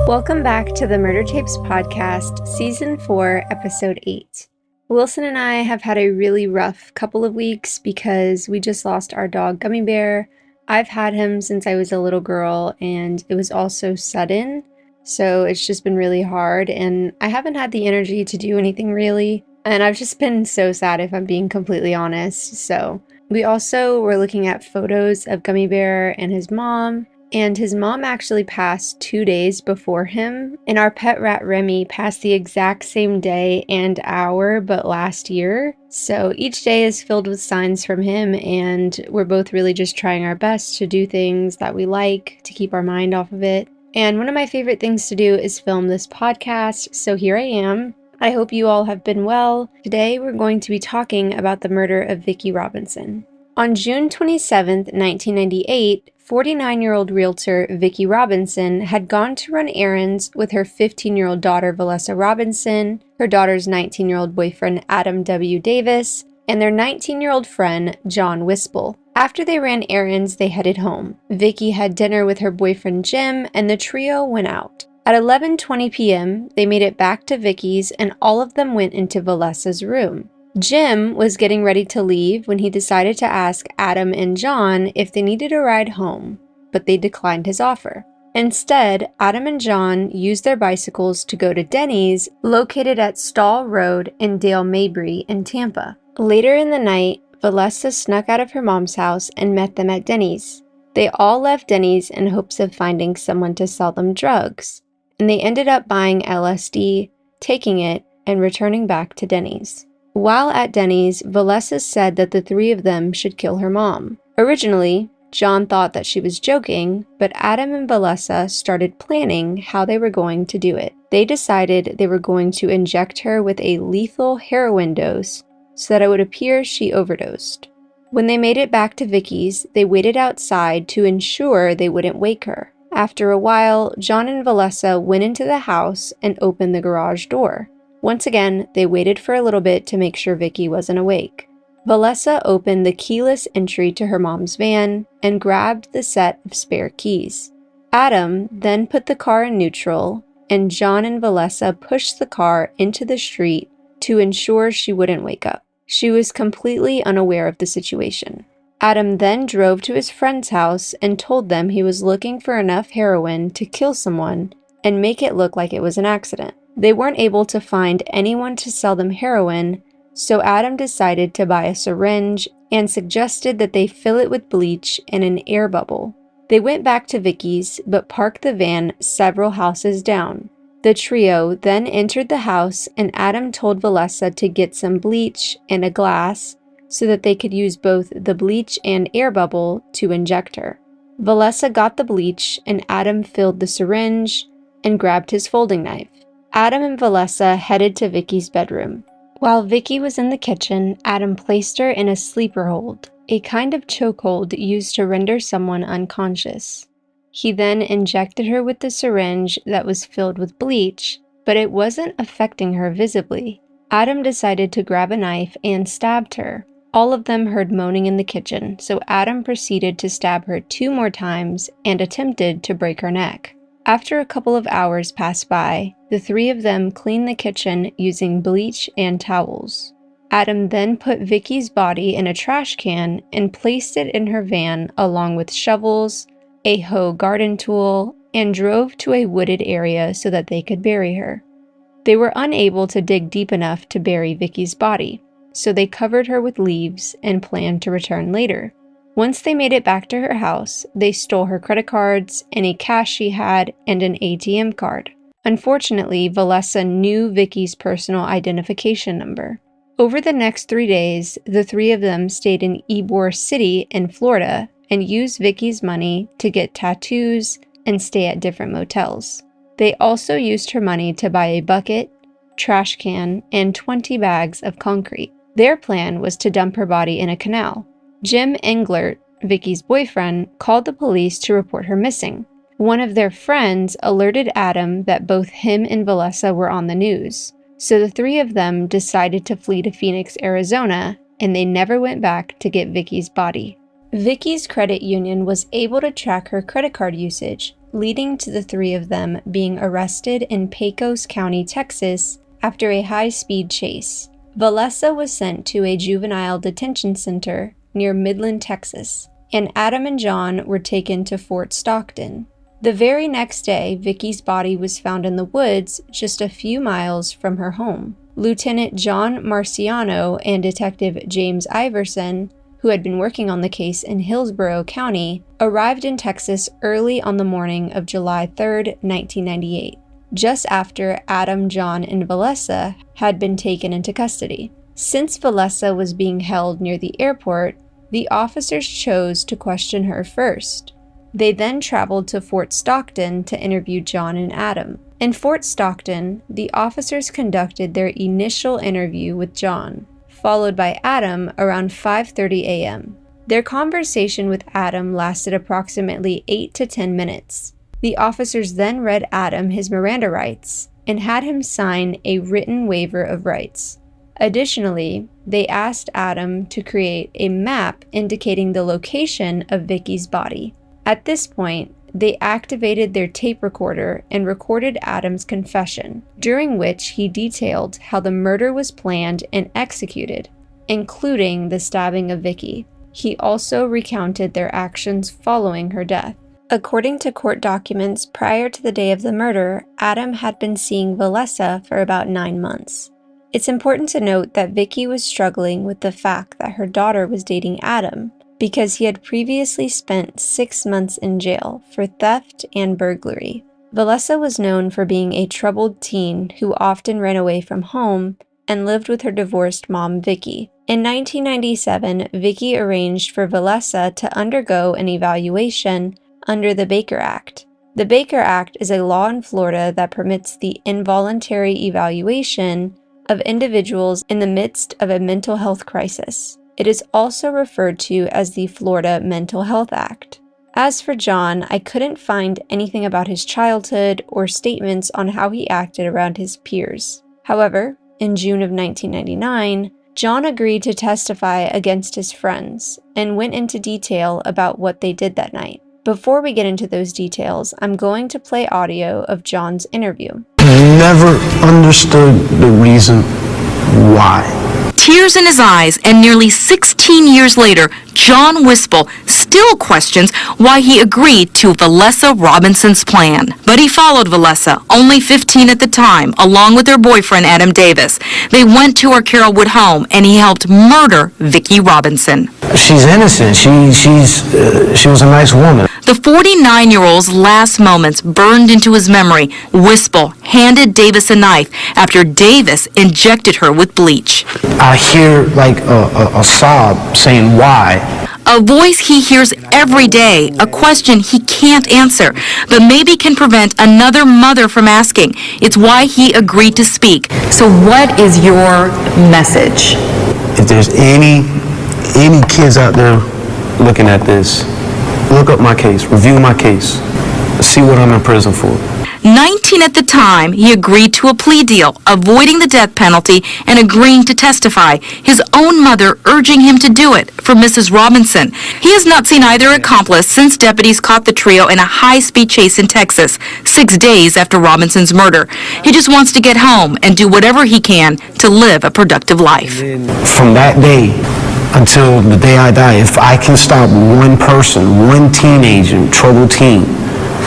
Welcome back to the Murder Tapes Podcast, Season 4, Episode 8. Wilson and I have had a really rough couple of weeks because we just lost our dog Gummy Bear. I've had him since I was a little girl, and it was all so sudden, so it's just been really hard, and I haven't had the energy to do anything really, and I've just been so sad if I'm being completely honest. So we also were looking at photos of Gummy Bear and his mom actually passed 2 days before him, and our pet rat Remy passed the exact same day and hour but last year. So each day is filled with signs from him, and we're both really just trying our best to do things that we like to keep our mind off of it. And one of my favorite things to do is film this podcast, so here I am. I hope you all have been well. Today we're going to be talking about the murder of Vicki Robinson. On June 27, 1998, 49-year-old realtor Vicki Robinson had gone to run errands with her 15-year-old daughter Valessa Robinson, her daughter's 19-year-old boyfriend Adam W. Davis, and their 19-year-old friend Jon Whispel. After they ran errands, they headed home. Vicki had dinner with her boyfriend Jim, and the trio went out. At 11:20 p.m., they made it back to Vicki's, and all of them went into Valessa's room. Jim was getting ready to leave when he decided to ask Adam and Jon if they needed a ride home, but they declined his offer. Instead, Adam and Jon used their bicycles to go to Denny's, located at Stall Road in Dale Mabry in Tampa. Later in the night, Valessa snuck out of her mom's house and met them at Denny's. They all left Denny's in hopes of finding someone to sell them drugs, and they ended up buying LSD, taking it, and returning back to Denny's. While at Denny's, Valessa said that the three of them should kill her mom. Originally, Jon thought that she was joking, but Adam and Valessa started planning how they were going to do it. They decided they were going to inject her with a lethal heroin dose so that it would appear she overdosed. When they made it back to Vicki's, they waited outside to ensure they wouldn't wake her. After a while, Jon and Valessa went into the house and opened the garage door. Once again, they waited for a little bit to make sure Vicki wasn't awake. Valessa opened the keyless entry to her mom's van and grabbed the set of spare keys. Adam then put the car in neutral, and Jon and Valessa pushed the car into the street to ensure she wouldn't wake up. She was completely unaware of the situation. Adam then drove to his friend's house and told them he was looking for enough heroin to kill someone and make it look like it was an accident. They weren't able to find anyone to sell them heroin, so Adam decided to buy a syringe and suggested that they fill it with bleach and an air bubble. They went back to Vicki's, but parked the van several houses down. The trio then entered the house, and Adam told Valessa to get some bleach and a glass so that they could use both the bleach and air bubble to inject her. Valessa got the bleach, and Adam filled the syringe and grabbed his folding knife. Adam and Valessa headed to Vicki's bedroom. While Vicki was in the kitchen, Adam placed her in a sleeper hold, a kind of chokehold used to render someone unconscious. He then injected her with the syringe that was filled with bleach, but it wasn't affecting her visibly. Adam decided to grab a knife and stabbed her. All of them heard moaning in the kitchen, so Adam proceeded to stab her 2 more times and attempted to break her neck. After a couple of hours passed by, the three of them cleaned the kitchen using bleach and towels. Adam then put Vicki's body in a trash can and placed it in her van along with shovels, a hoe garden tool, and drove to a wooded area so that they could bury her. They were unable to dig deep enough to bury Vicki's body, so they covered her with leaves and planned to return later. Once they made it back to her house, they stole her credit cards, any cash she had, and an ATM card. Unfortunately, Valessa knew Vicki's personal identification number. Over the next 3 days, the three of them stayed in Ybor City in Florida and used Vicki's money to get tattoos and stay at different motels. They also used her money to buy a bucket, trash can, and 20 bags of concrete. Their plan was to dump her body in a canal. Jim Englert, Vicki's boyfriend, called the police to report her missing. One of their friends alerted Adam that both him and Valessa were on the news, so the three of them decided to flee to Phoenix, Arizona, and they never went back to get Vicki's body. Vicki's credit union was able to track her credit card usage, leading to the three of them being arrested in Pecos County, Texas, after a high-speed chase. Valessa was sent to a juvenile detention center near Midland, Texas, and Adam and Jon were taken to Fort Stockton. The very next day, Vicki's body was found in the woods just a few miles from her home. Lieutenant John Marciano and Detective James Iverson, who had been working on the case in Hillsborough County, arrived in Texas early on the morning of July 3, 1998, just after Adam, Jon, and Valessa had been taken into custody. Since Valessa was being held near the airport, the officers chose to question her first. They then traveled to Fort Stockton to interview Jon and Adam. In Fort Stockton, the officers conducted their initial interview with Jon, followed by Adam around 5:30 a.m. Their conversation with Adam lasted approximately 8 to 10 minutes. The officers then read Adam his Miranda rights and had him sign a written waiver of rights. Additionally, they asked Adam to create a map indicating the location of Vicki's body. At this point, they activated their tape recorder and recorded Adam's confession, during which he detailed how the murder was planned and executed, including the stabbing of Vicki. He also recounted their actions following her death. According to court documents, prior to the day of the murder, Adam had been seeing Valessa for about 9 months. It's important to note that Vicki was struggling with the fact that her daughter was dating Adam, because he had previously spent 6 months in jail for theft and burglary. Valessa was known for being a troubled teen who often ran away from home and lived with her divorced mom, Vicki. In 1997, Vicki arranged for Valessa to undergo an evaluation under the Baker Act. The Baker Act is a law in Florida that permits the involuntary evaluation of individuals in the midst of a mental health crisis. It is also referred to as the Florida Mental Health Act. As for Jon, I couldn't find anything about his childhood or statements on how he acted around his peers. However, in June of 1999, Jon agreed to testify against his friends and went into detail about what they did that night. Before we get into those details, I'm going to play audio of Jon's interview. Never understood the reason why. Tears in his eyes, and nearly 16 years later, Jon Whispel still questions why he agreed to Valessa Robinson's plan. But he followed Valessa, only 15 at the time, along with her boyfriend Adam Davis. They went to her Carrollwood home, and he helped murder Vicki Robinson. She's innocent. She was a nice woman. The 49-year-old's last moments burned into his memory. Whispel handed Davis a knife after Davis injected her with bleach. I hear like a sob saying why. A voice he hears every day, a question he can't answer, but maybe can prevent another mother from asking. It's why he agreed to speak. So what is your message? If there's any kids out there looking at this, look up my case, review my case, see what I'm in prison for. 19 at the time, he agreed to a plea deal, avoiding the death penalty and agreeing to testify, his own mother urging him to do it for Mrs. Robinson. He has not seen either accomplice since deputies caught the trio in a high-speed chase in Texas, 6 days after Robinson's murder. He just wants to get home and do whatever he can to live a productive life. From that day until the day I die, if I can stop one person, one teenager, troubled teen,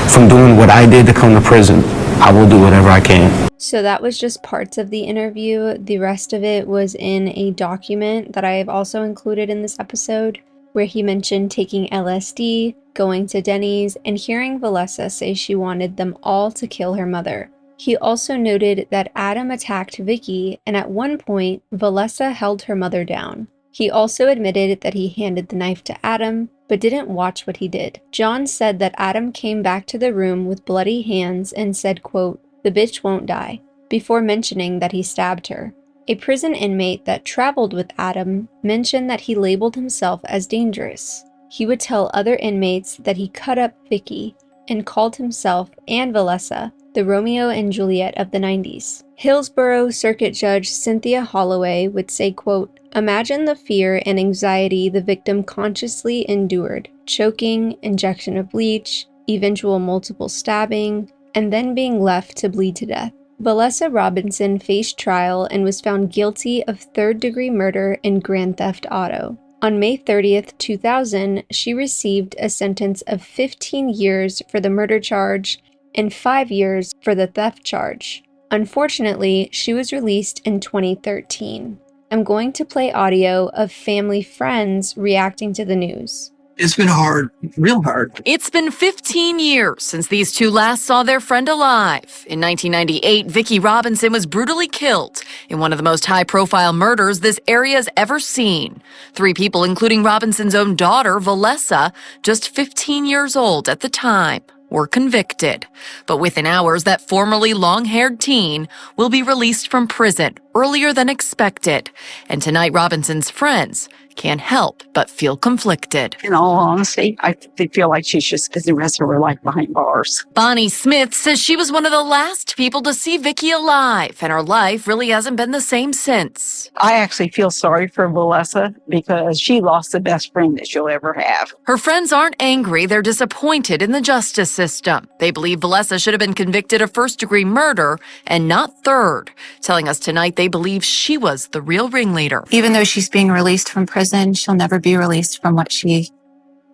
from doing what I did to come to prison, I will do whatever I can. So that was just parts of the interview. The rest of it was in a document that I have also included in this episode, where he mentioned taking LSD, going to Denny's, and hearing Valessa say she wanted them all to kill her mother. He also noted that Adam attacked Vicki, and at one point, Valessa held her mother down. He also admitted that he handed the knife to Adam, but didn't watch what he did. Jon said that Adam came back to the room with bloody hands and said, quote, "The bitch won't die," before mentioning that he stabbed her. A prison inmate that traveled with Adam mentioned that he labeled himself as dangerous. He would tell other inmates that he cut up Vicki and called himself and Valessa the Romeo and Juliet of the 90s. Hillsborough Circuit Judge Cynthia Holloway would say, quote, "Imagine the fear and anxiety the victim consciously endured. Choking, injection of bleach, eventual multiple stabbing, and then being left to bleed to death. Valessa Robinson faced trial and was found guilty of third-degree murder and grand theft auto. On May 30th, 2000, she received a sentence of 15 years for the murder charge and 5 years for the theft charge. Unfortunately, she was released in 2013. I'm going to play audio of family friends reacting to the news. It's been hard, real hard. It's been 15 years since these two last saw their friend alive. In 1998, Vicki Robinson was brutally killed in one of the most high-profile murders this area's ever seen. 3 people, including Robinson's own daughter, Valessa, just 15 years old at the time, were convicted. But within hours, that formerly long-haired teen will be released from prison earlier than expected. And tonight, Robinson's friends can't help but feel conflicted. In all honesty, I feel like she's just spent the rest of her life behind bars. Bonnie Smith says she was one of the last people to see Vicki alive, and her life really hasn't been the same since. I actually feel sorry for Valessa because she lost the best friend that she'll ever have. Her friends aren't angry, they're disappointed in the justice system. They believe Valessa should have been convicted of first-degree murder and not third, telling us tonight they believe she was the real ringleader. Even though she's being released from prison, she'll never be released from what she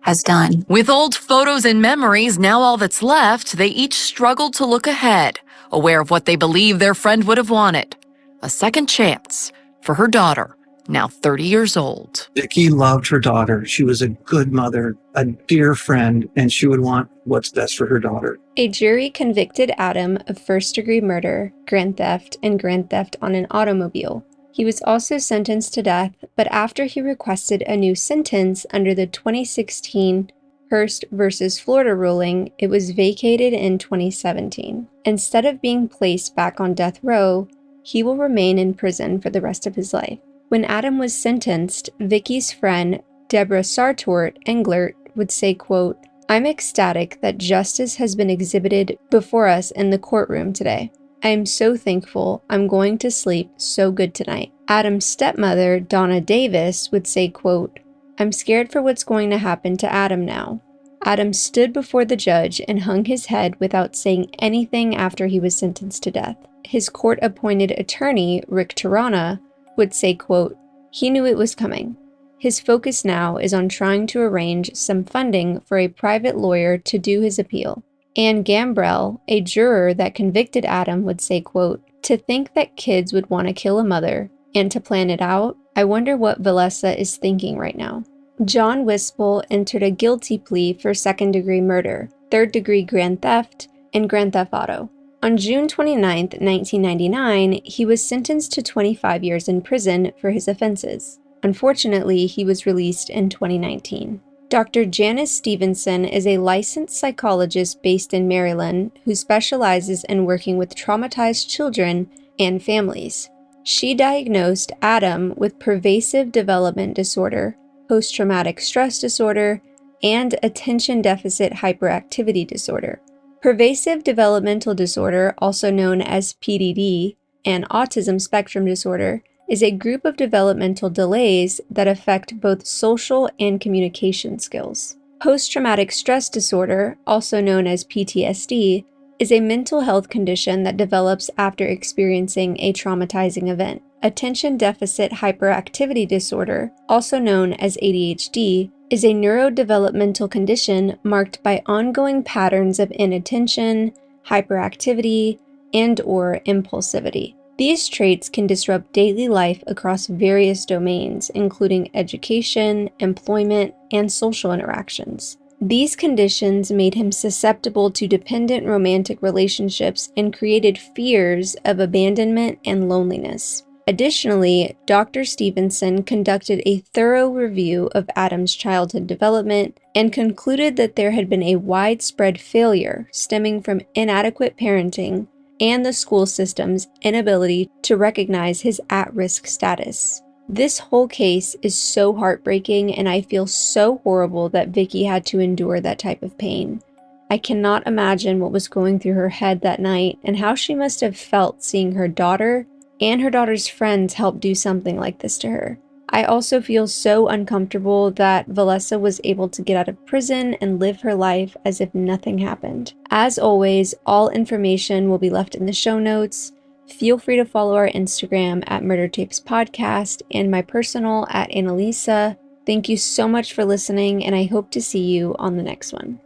has done. With old photos and memories now all that's left, they each struggled to look ahead, aware of what they believe their friend would have wanted. A second chance for her daughter, now 30 years old. Vicki loved her daughter. She was a good mother, a dear friend, and she would want what's best for her daughter. A jury convicted Adam of first-degree murder, grand theft, and grand theft on an automobile. He was also sentenced to death, but after he requested a new sentence under the 2016 Hurst v. Florida ruling, it was vacated in 2017. Instead of being placed back on death row, he will remain in prison for the rest of his life. When Adam was sentenced, Vicki's friend, Deborah Sartort Englert, would say, quote, "I'm ecstatic that justice has been exhibited before us in the courtroom today. I am so thankful. I'm going to sleep so good tonight." Adam's stepmother, Donna Davis, would say, quote, "I'm scared for what's going to happen to Adam now." Adam stood before the judge and hung his head without saying anything after he was sentenced to death. His court-appointed attorney, Rick Tarana, would say, quote, "He knew it was coming. His focus now is on trying to arrange some funding for a private lawyer to do his appeal." Anne Gambrell, a juror that convicted Adam, would say, quote, "To think that kids would want to kill a mother and to plan it out, I wonder what Valessa is thinking right now." Jon Whispel entered a guilty plea for second-degree murder, third-degree grand theft, and grand theft auto. On June 29, 1999, he was sentenced to 25 years in prison for his offenses. Unfortunately, he was released in 2019. Dr. Janice Stevenson is a licensed psychologist based in Maryland who specializes in working with traumatized children and families. She diagnosed Adam with pervasive development disorder, post-traumatic stress disorder, and attention deficit hyperactivity disorder. Pervasive developmental disorder, also known as PDD, and autism spectrum disorder, is a group of developmental delays that affect both social and communication skills. Post-traumatic stress disorder, also known as PTSD, is a mental health condition that develops after experiencing a traumatizing event. Attention deficit hyperactivity disorder, also known as ADHD, is a neurodevelopmental condition marked by ongoing patterns of inattention, hyperactivity, and/or impulsivity. These traits can disrupt daily life across various domains, including education, employment, and social interactions. These conditions made him susceptible to dependent romantic relationships and created fears of abandonment and loneliness. Additionally, Dr. Stevenson conducted a thorough review of Adam's childhood development and concluded that there had been a widespread failure stemming from inadequate parenting and the school system's inability to recognize his at-risk status. This whole case is so heartbreaking, and I feel so horrible that Vicki had to endure that type of pain. I cannot imagine what was going through her head that night and how she must have felt seeing her daughter and her daughter's friends help do something like this to her. I also feel so uncomfortable that Valessa was able to get out of prison and live her life as if nothing happened. As always, all information will be left in the show notes. Feel free to follow our Instagram at Murder Tapes Podcast and my personal at Annalisa. Thank you so much for listening, and I hope to see you on the next one.